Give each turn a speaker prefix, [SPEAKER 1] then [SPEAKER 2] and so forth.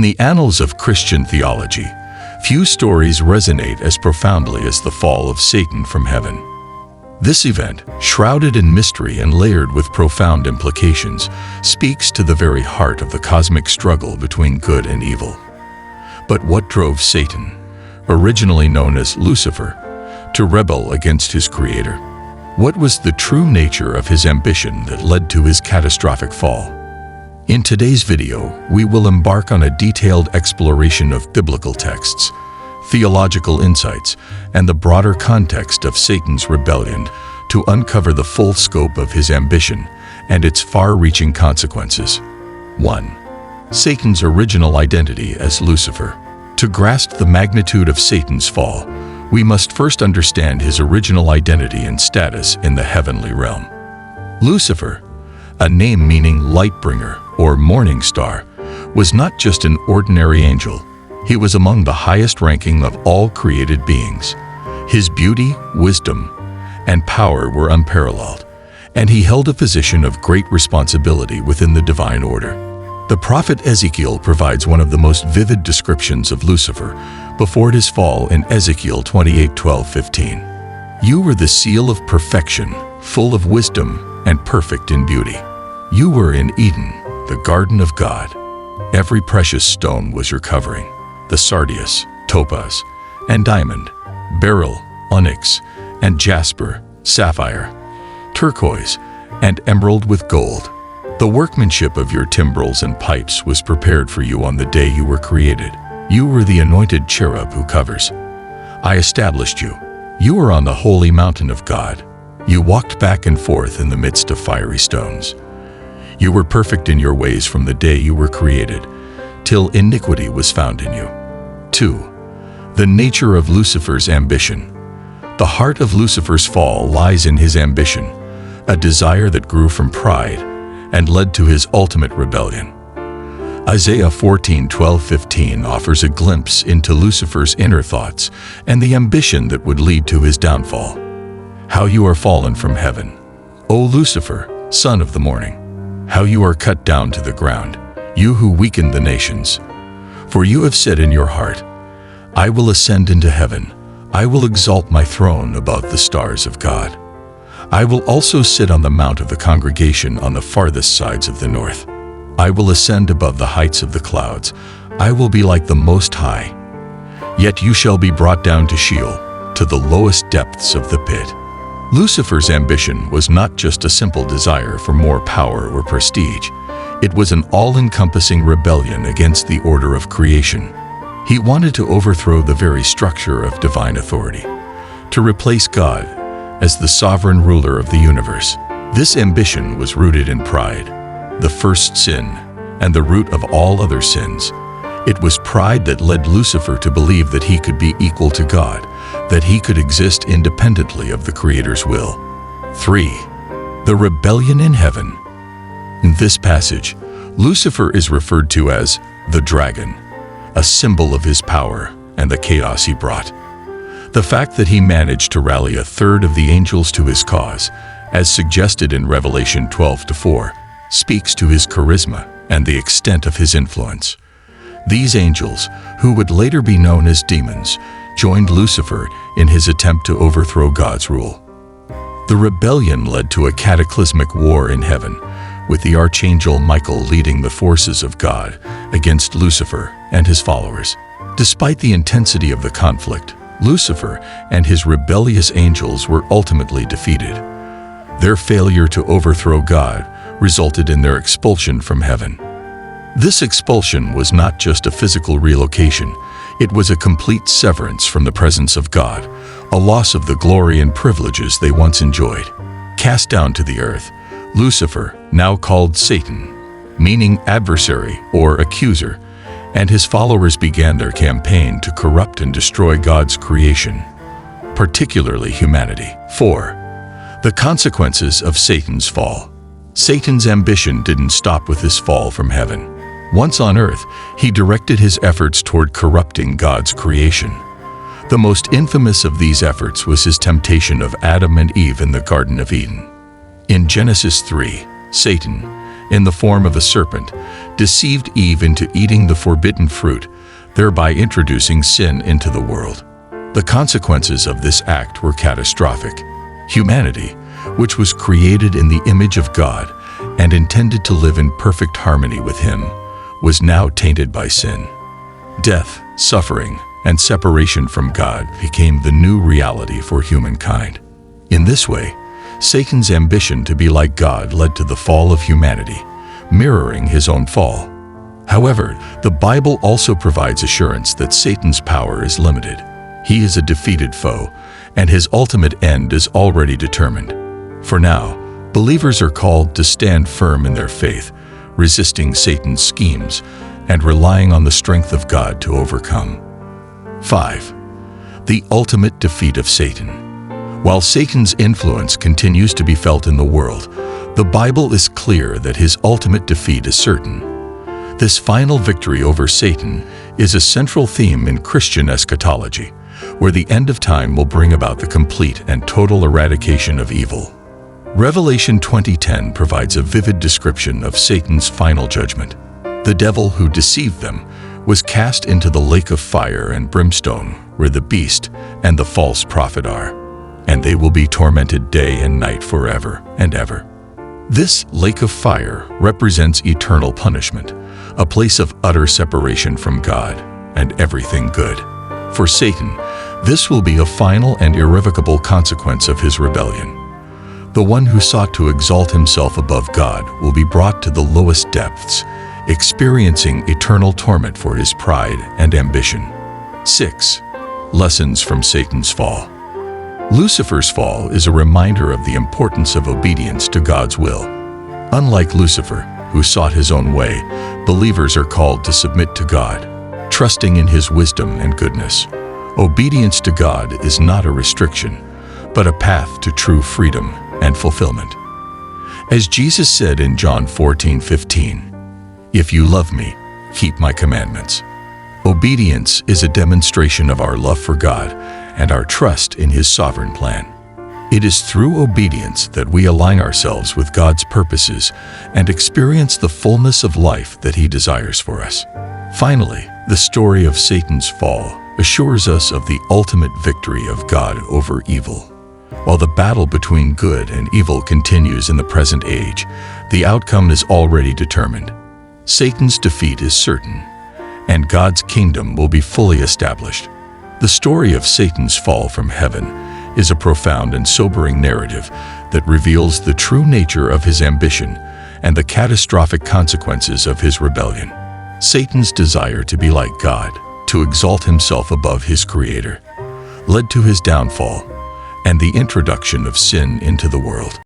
[SPEAKER 1] In the annals of Christian theology, few stories resonate as profoundly as the fall of Satan from heaven. This event, shrouded in mystery and layered with profound implications, speaks to the very heart of the cosmic struggle between good and evil. But what drove Satan, originally known as Lucifer, to rebel against his creator? What was the true nature of his ambition that led to his catastrophic fall? In today's video, we will embark on a detailed exploration of biblical texts, theological insights, and the broader context of Satan's rebellion to uncover the full scope of his ambition and its far-reaching consequences. 1. Satan's original identity as Lucifer. To grasp the magnitude of Satan's fall, we must first understand his original identity and status in the heavenly realm. Lucifer, a name meaning light bringer or morning star, was not just an ordinary angel. He was among the highest ranking of all created beings. His beauty, wisdom, and power were unparalleled, and he held a position of great responsibility within the divine order. The prophet Ezekiel provides one of the most vivid descriptions of Lucifer before his fall in Ezekiel 28:12-15. You were the seal of perfection, full of wisdom and perfect in beauty. You were in Eden, the garden of God. Every precious stone was your covering: the sardius, topaz, and diamond, beryl, onyx, and jasper, sapphire, turquoise, and emerald with gold. The workmanship of your timbrels and pipes was prepared for you on the day you were created. You were the anointed cherub who covers. I established you. You were on the holy mountain of God. You walked back and forth in the midst of fiery stones. You were perfect in your ways from the day you were created, till iniquity was found in you. 2. The nature of Lucifer's ambition. The heart of Lucifer's fall lies in his ambition, a desire that grew from pride and led to his ultimate rebellion. Isaiah 14:12-15 offers a glimpse into Lucifer's inner thoughts and the ambition that would lead to his downfall. How you are fallen from heaven, O Lucifer, son of the morning! How you are cut down to the ground, you who weakened the nations! For you have said in your heart, I will ascend into heaven, I will exalt my throne above the stars of God. I will also sit on the mount of the congregation on the farthest sides of the north. I will ascend above the heights of the clouds. I will be like the Most High. Yet you shall be brought down to Sheol, to the lowest depths of the pit. Lucifer's ambition was not just a simple desire for more power or prestige. It was an all-encompassing rebellion against the order of creation. He wanted to overthrow the very structure of divine authority, to replace God as the sovereign ruler of the universe. This ambition was rooted in pride, the first sin, and the root of all other sins. It was pride that led Lucifer to believe that he could be equal to God, that he could exist independently of the Creator's will. 3. The rebellion in heaven. In this passage, Lucifer is referred to as the dragon, a symbol of his power and the chaos he brought. The fact that he managed to rally a third of the angels to his cause, as suggested in Revelation 12:4, speaks to his charisma and the extent of his influence. These angels, who would later be known as demons, joined Lucifer in his attempt to overthrow God's rule. The rebellion led to a cataclysmic war in heaven, with the archangel Michael leading the forces of God against Lucifer and his followers. Despite the intensity of the conflict, Lucifer and his rebellious angels were ultimately defeated. Their failure to overthrow God resulted in their expulsion from heaven. This expulsion was not just a physical relocation, it was a complete severance from the presence of God, a loss of the glory and privileges they once enjoyed. Cast down to the earth, Lucifer, now called Satan, meaning adversary or accuser, and his followers began their campaign to corrupt and destroy God's creation, particularly humanity. 4. The consequences of Satan's fall. Satan's ambition didn't stop with his fall from heaven. Once on earth, he directed his efforts toward corrupting God's creation. The most infamous of these efforts was his temptation of Adam and Eve in the Garden of Eden. In Genesis 3, Satan, in the form of a serpent, deceived Eve into eating the forbidden fruit, thereby introducing sin into the world. The consequences of this act were catastrophic. Humanity, which was created in the image of God and intended to live in perfect harmony with Him, was now tainted by sin. Death, suffering, and separation from God became the new reality for humankind. In this way, Satan's ambition to be like God led to the fall of humanity, mirroring his own fall. However, the Bible also provides assurance that Satan's power is limited. He is a defeated foe, and his ultimate end is already determined. For now, believers are called to stand firm in their faith, resisting Satan's schemes and relying on the strength of God to overcome. 5. The ultimate defeat of Satan. While Satan's influence continues to be felt in the world, the Bible is clear that his ultimate defeat is certain. This final victory over Satan is a central theme in Christian eschatology, where the end of time will bring about the complete and total eradication of evil. Revelation 20:10 provides a vivid description of Satan's final judgment. The devil who deceived them was cast into the lake of fire and brimstone, where the beast and the false prophet are, and they will be tormented day and night forever and ever. This lake of fire represents eternal punishment, a place of utter separation from God and everything good. For Satan, this will be a final and irrevocable consequence of his rebellion. The one who sought to exalt himself above God will be brought to the lowest depths, experiencing eternal torment for his pride and ambition. 6. Lessons from Satan's fall. Lucifer's fall is a reminder of the importance of obedience to God's will. Unlike Lucifer, who sought his own way, believers are called to submit to God, trusting in His wisdom and goodness. Obedience to God is not a restriction, but a path to true freedom and fulfillment. As Jesus said in John 14:15, "If you love me, keep my commandments." Obedience is a demonstration of our love for God and our trust in His sovereign plan. It is through obedience that we align ourselves with God's purposes and experience the fullness of life that He desires for us. Finally, the story of Satan's fall assures us of the ultimate victory of God over evil. While the battle between good and evil continues in the present age, the outcome is already determined. Satan's defeat is certain, and God's kingdom will be fully established. The story of Satan's fall from heaven is a profound and sobering narrative that reveals the true nature of his ambition and the catastrophic consequences of his rebellion. Satan's desire to be like God, to exalt himself above his Creator, led to his downfall and the introduction of sin into the world.